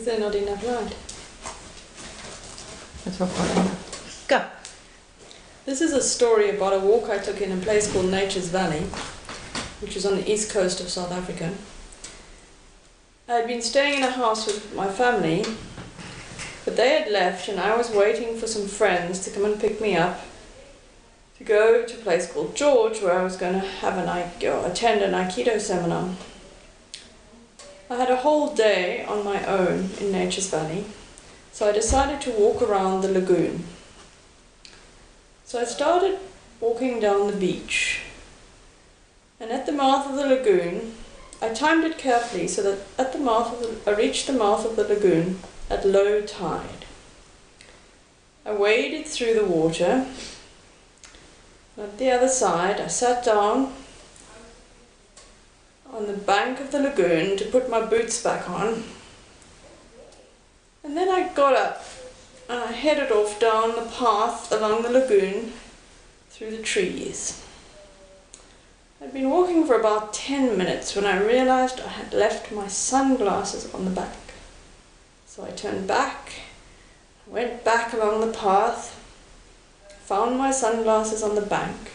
Is there not enough light? Let's hope for enough. Go! This is a story about a walk I took in a place called Nature's Valley, which is on the east coast of South Africa. I had been staying in a house with my family, but they had left and I was waiting for some friends to come and pick me up to go to a place called George, where I was going to have attend an Aikido seminar. I had a whole day on my own in Nature's Valley, so I decided to walk around the lagoon. So I started walking down the beach, and at the mouth of the lagoon, I timed it carefully so that I reached the mouth of the lagoon at low tide. I waded through the water. At the other side, I sat down on the bank of the lagoon to put my boots back on. And then I got up and I headed off down the path along the lagoon through the trees. I'd been walking for about 10 minutes when I realized I had left my sunglasses on the bank. So I turned back, went back along the path, found my sunglasses on the bank,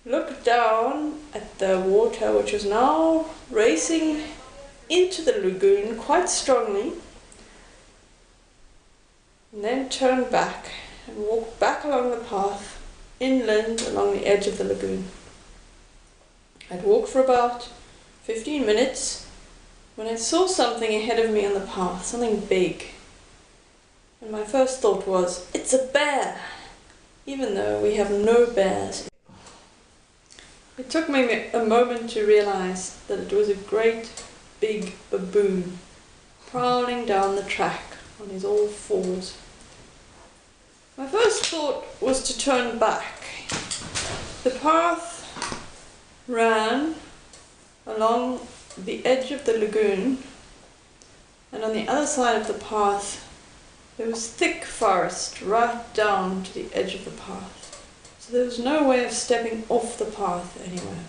looked down at the water, which was now racing into the lagoon quite strongly, and then turned back and walked back along the path inland along the edge of the lagoon. I'd walked for about 15 minutes when I saw something ahead of me on the path, something big. And my first thought was, it's a bear, even though we have no bears. It took me a moment to realize that it was a great big baboon prowling down the track on his all fours. My first thought was to turn back. The path ran along the edge of the lagoon, and on the other side of the path there was thick forest right down to the edge of the path. So there was no way of stepping off the path anywhere.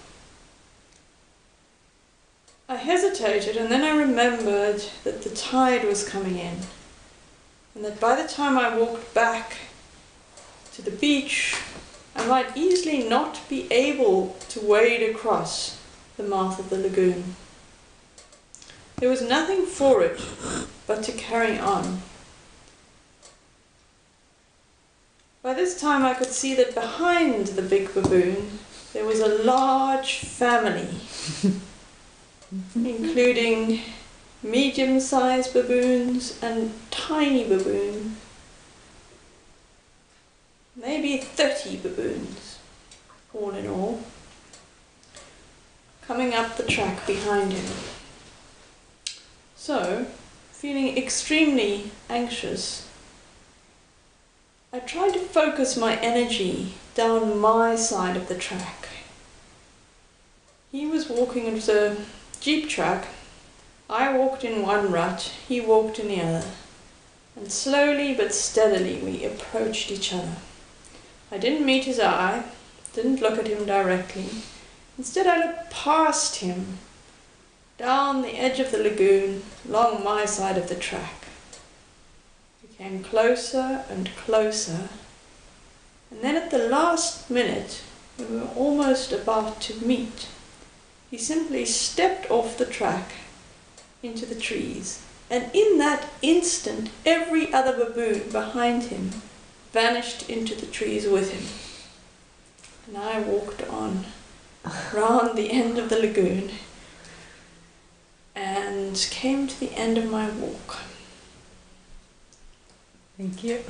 I hesitated, and then I remembered that the tide was coming in, and that by the time I walked back to the beach, I might easily not be able to wade across the mouth of the lagoon. There was nothing for it but to carry on. By this time I could see that behind the big baboon there was a large family, including medium-sized baboons and tiny baboons. Maybe 30 baboons, all in all, coming up the track behind him. So, feeling extremely anxious, I tried to focus my energy down my side of the track. He was walking, it was a jeep track. I walked in one rut, he walked in the other, and slowly but steadily we approached each other. I didn't meet his eye, didn't look at him directly. Instead I looked past him, down the edge of the lagoon, along my side of the track. We came closer and closer, and then at the last minute, when we were almost about to meet, he simply stepped off the track into the trees, and in that instant every other baboon behind him vanished into the trees with him. And I walked on round the end of the lagoon and came to the end of my walk. Thank you.